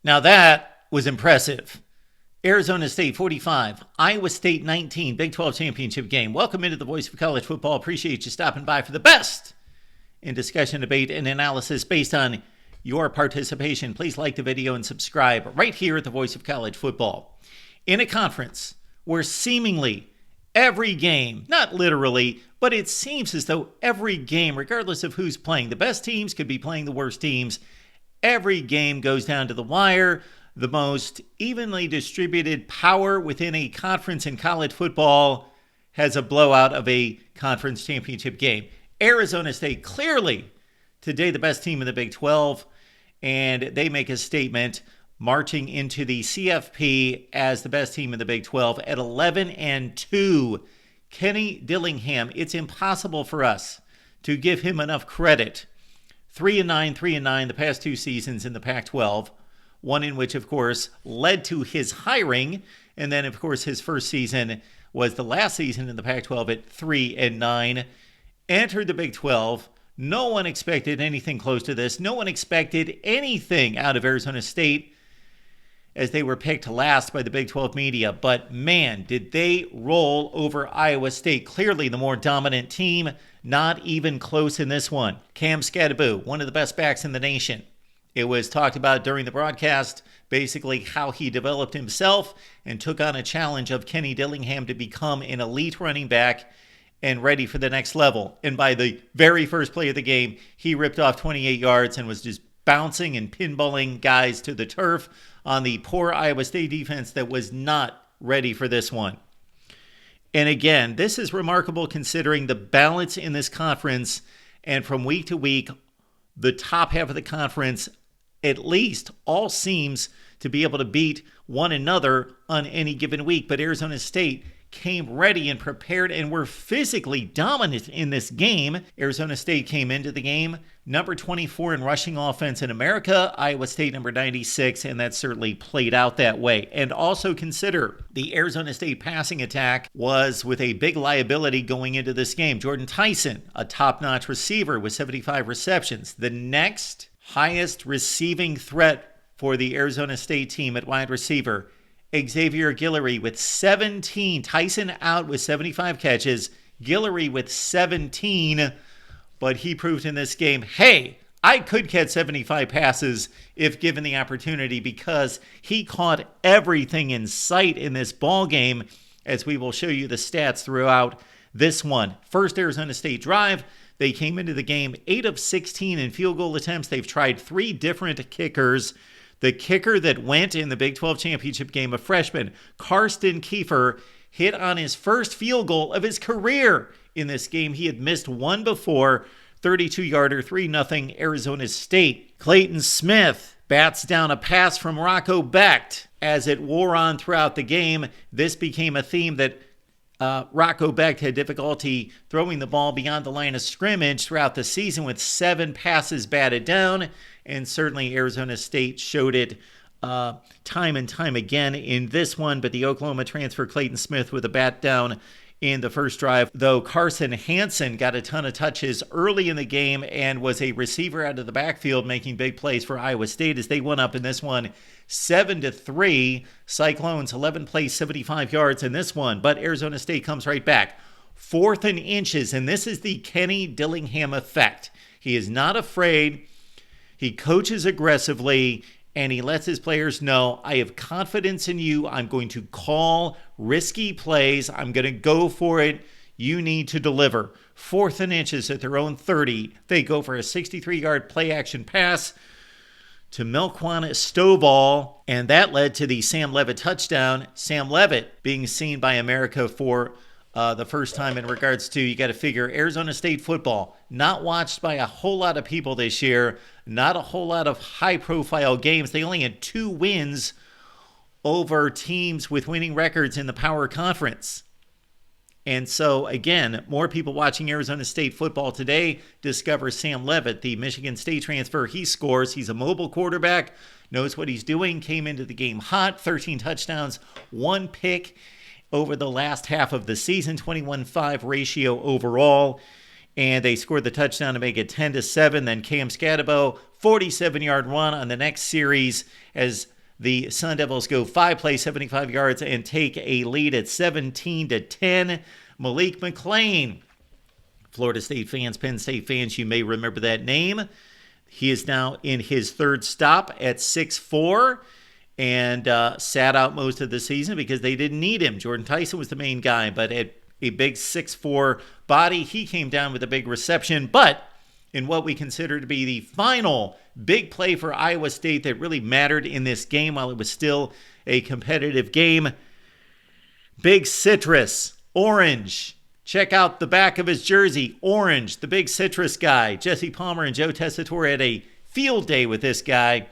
Now that was impressive. Arizona State 45, Iowa State 19, Big 12 championship game. Welcome into the Voice of College Football. Appreciate you stopping by for the best in discussion, debate, and analysis based on your participation. Please like the video and subscribe right here at the Voice of College Football. In a conference where seemingly every game, not literally, but it seems as though every game, regardless of who's playing, the best teams could be playing the worst teams. Every game goes down to the wire. The most evenly distributed power within a conference in college football has a blowout of a conference championship game. Arizona State clearly today the best team in the Big 12, and they make a statement marching into the CFP as the best team in the Big 12 at 11-2. Kenny Dillingham, it's impossible for us to give him enough credit. 3-9 the past two seasons in the Pac-12. One in which, of course, led to his hiring. And then, of course, his first season was the last season in the Pac-12 at 3-9. Entered the Big 12. No one expected anything close to this. No one expected anything out of Arizona State as they were picked last by the Big 12 media. But, man, did they roll over Iowa State. Clearly the more dominant team. Not even close in this one. Cam Skattebo, one of the best backs in the nation. It was talked about during the broadcast, basically how he developed himself and took on a challenge of Kenny Dillingham to become an elite running back and ready for the next level. And by the very first play of the game, he ripped off 28 yards and was just bouncing and pinballing guys to the turf on the poor Iowa State defense that was not ready for this one. And again, this is remarkable considering the balance in this conference, and from week to week, the top half of the conference at least all seems to be able to beat one another on any given week. But Arizona State came ready and prepared and were physically dominant in this game. Arizona State came into the game number 24 in rushing offense in America, Iowa State number 96, and that certainly played out that way. And also consider the Arizona State passing attack was with a big liability going into this game. Jordan Tyson, a top-notch receiver with 75 receptions. The next highest receiving threat for the Arizona State team at wide receiver, Xavier Guillory with 17. Tyson out with 75 catches. Guillory with 17. But he proved in this game, hey, I could catch 75 passes if given the opportunity, because he caught everything in sight in this ball game, as we will show you the stats throughout this one. First Arizona State drive. They came into the game 8 of 16 in field goal attempts. They've tried 3 different kickers. The kicker that went in the Big 12 championship game, a freshman, Karsten Kiefer, hit on his first field goal of his career in this game. He had missed one before, 32-yarder, 3-0 Arizona State. Clayton Smith bats down a pass from Rocco Becht. As it wore on throughout the game, this became a theme that Rocco Becht had difficulty throwing the ball beyond the line of scrimmage throughout the season, with 7 passes batted down, and certainly Arizona State showed it time and time again in this one. But the Oklahoma transfer Clayton Smith with a bat down in the first drive, though Carson Hansen got a ton of touches early in the game and was a receiver out of the backfield making big plays for Iowa State as they went up in this one 7-3. Cyclones 11 plays, 75 yards in this one, but Arizona State comes right back. 4th and inches, and this is the Kenny Dillingham effect. He is not afraid. He coaches aggressively, and he lets his players know, I have confidence in you. I'm going to call risky plays. I'm going to go for it. You need to deliver. 4th and inches at their own 30. They go for a 63-yard play-action pass to Melquan Stovall, and that led to the Sam Levitt touchdown. Sam Levitt being seen by America for the first time in regards to, you got to figure, Arizona State football, not watched by a whole lot of people this year, not a whole lot of high-profile games. They only had 2 wins over teams with winning records in the Power Conference. And so, again, more people watching Arizona State football today discover Sam Levitt, the Michigan State transfer. He scores. He's a mobile quarterback, knows what he's doing, came into the game hot, 13 touchdowns, 1 pick over the last half of the season, 21-5 ratio overall. And they scored the touchdown to make it 10-7. Then Cam Skattebo, 47-yard run on the next series as The Sun Devils go 5 plays, 75 yards, and take a lead at 17-10. Malik McLean. Florida State fans, Penn State fans, you may remember that name. He is now in his third stop at 6'4", and sat out most of the season because they didn't need him. Jordan Tyson was the main guy, but at a big 6'4" body, he came down with a big reception. But in what we consider to be the final big play for Iowa State that really mattered in this game while it was still a competitive game, Big Citrus, orange. Check out the back of his jersey, orange, the Big Citrus guy. Jesse Palmer and Joe Tessitore had a field day with this guy,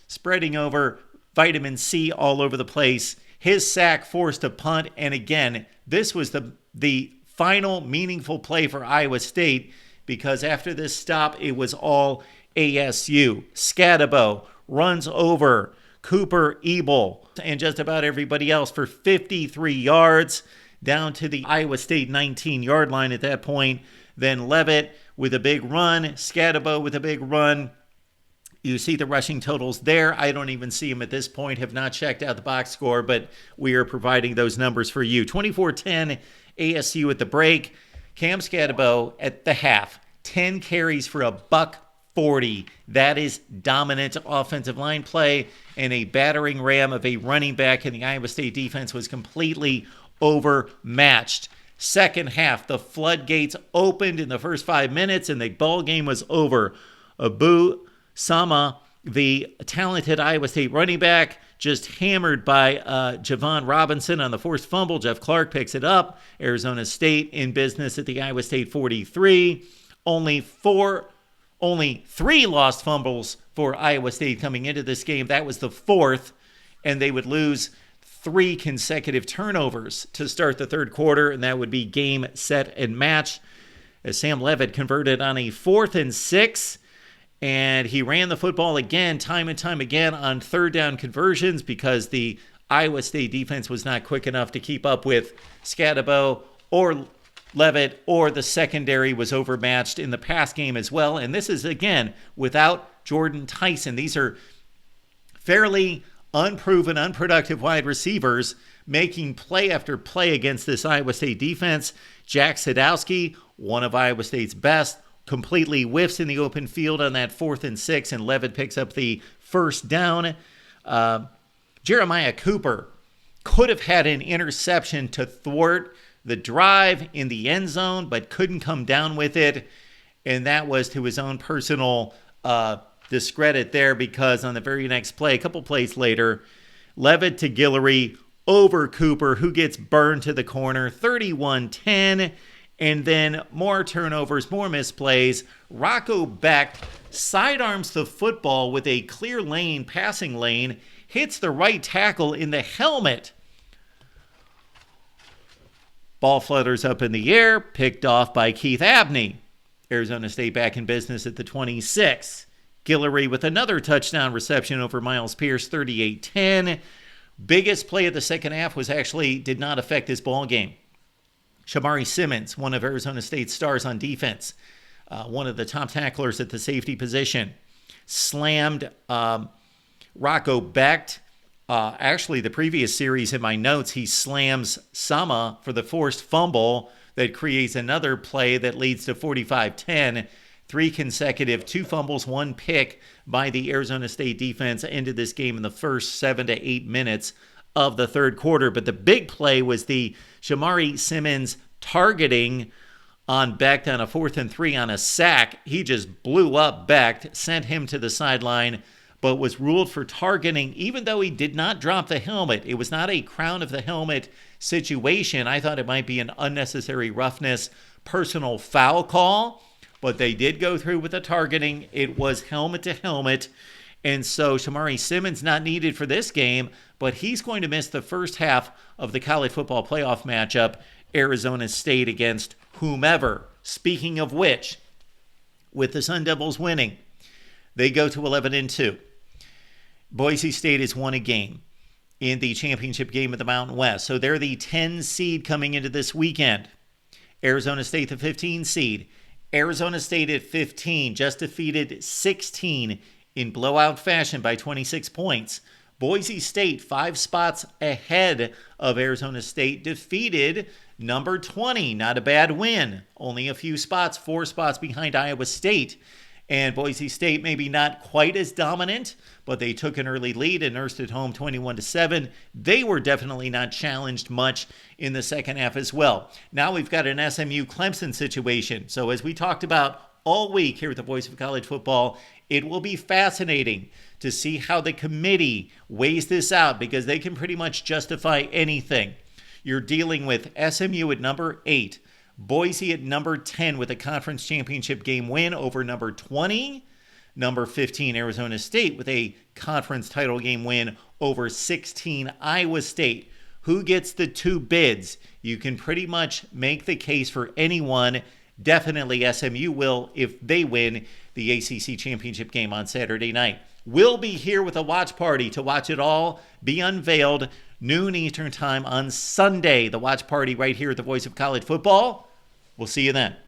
spreading over vitamin C all over the place. His sack forced a punt, and again, this was the final meaningful play for Iowa State, because after this stop, it was all ASU. Scatabo runs over Cooper Ebel and just about everybody else for 53 yards down to the Iowa State 19-yard line at that point. Then Levitt with a big run, Scatabo with a big run. You see the rushing totals there. I don't even see them at this point. Have not checked out the box score, but we are providing those numbers for you. 24-10 ASU at the break. Cam Scatabo at the half. 10 carries for $140. That is dominant offensive line play, and a battering ram of a running back in the Iowa State defense was completely overmatched. Second half, the floodgates opened in the first 5 minutes, and the ball game was over. Abu Sama, the talented Iowa State running back, just hammered by Javon Robinson on the forced fumble. Jeff Clark picks it up. Arizona State in business at the Iowa State 43. Only 3 lost fumbles for Iowa State coming into this game. That was the fourth, and they would lose 3 consecutive turnovers to start the third quarter, and that would be game, set, and match. As Sam Levitt converted on a 4th and 6, and he ran the football again, time and time again, on third down conversions because the Iowa State defense was not quick enough to keep up with Scatabo or Levitt, or the secondary was overmatched in the pass game as well. And this is, again, without Jordan Tyson. These are fairly unproven, unproductive wide receivers making play after play against this Iowa State defense. Jack Sadowski, one of Iowa State's best, completely whiffs in the open field on that 4th and 6, and Levitt picks up the first down. Jeremiah Cooper could have had an interception to thwart the drive in the end zone, but couldn't come down with it, and that was to his own personal discredit there, because on the very next play, a couple plays later, Levitt to Guillory over Cooper, who gets burned to the corner, 31-10, and then more turnovers, more misplays. Rocco Beck sidearms the football with a clear lane, passing lane, hits the right tackle in the helmet. Ball flutters up in the air, picked off by Keith Abney. Arizona State back in business at the 26. Guillory with another touchdown reception over Miles Pierce, 38-10. Biggest play of the second half did not affect this ball game. Shamari Simmons, one of Arizona State's stars on defense, one of the top tacklers at the safety position, slammed Rocco Becht. Actually, the previous series in my notes, he slams Sama for the forced fumble that creates another play that leads to 45-10. 3 consecutive, 2 fumbles, 1 pick by the Arizona State defense ended this game in the first 7 to 8 minutes of the third quarter. But the big play was the Shamari Simmons targeting on Becht on a 4th and 3 on a sack. He just blew up Becht, sent him to the sideline, but was ruled for targeting, even though he did not drop the helmet. It was not a crown of the helmet situation. I thought it might be an unnecessary roughness personal foul call, but they did go through with the targeting. It was helmet to helmet. And so Shamari Simmons not needed for this game, but he's going to miss the first half of the college football playoff matchup, Arizona State against whomever. Speaking of which, with the Sun Devils winning, they go to 11-2. Boise State has won a game in the championship game of the Mountain West. So they're the 10 seed coming into this weekend. Arizona State, the 15 seed. Arizona State at 15 just defeated 16 in blowout fashion by 26 points. Boise State, 5 spots ahead of Arizona State, defeated number 20. Not a bad win. Only a few spots, 4 spots behind Iowa State. And Boise State maybe not quite as dominant, but they took an early lead and nursed it home 21-7. They were definitely not challenged much in the second half as well. Now we've got an SMU Clemson situation. So as we talked about all week here at the Voice of College Football, it will be fascinating to see how the committee weighs this out, because they can pretty much justify anything. You're dealing with SMU at number 8. Boise at number 10 with a conference championship game win over number 20. Number 15, Arizona State with a conference title game win over 16, Iowa State. Who gets the 2 bids? You can pretty much make the case for anyone. Definitely SMU will if they win the ACC championship game on Saturday night. We'll be here with a watch party to watch it all be unveiled, noon Eastern time on Sunday. The watch party right here at the Voice of College Football. We'll see you then.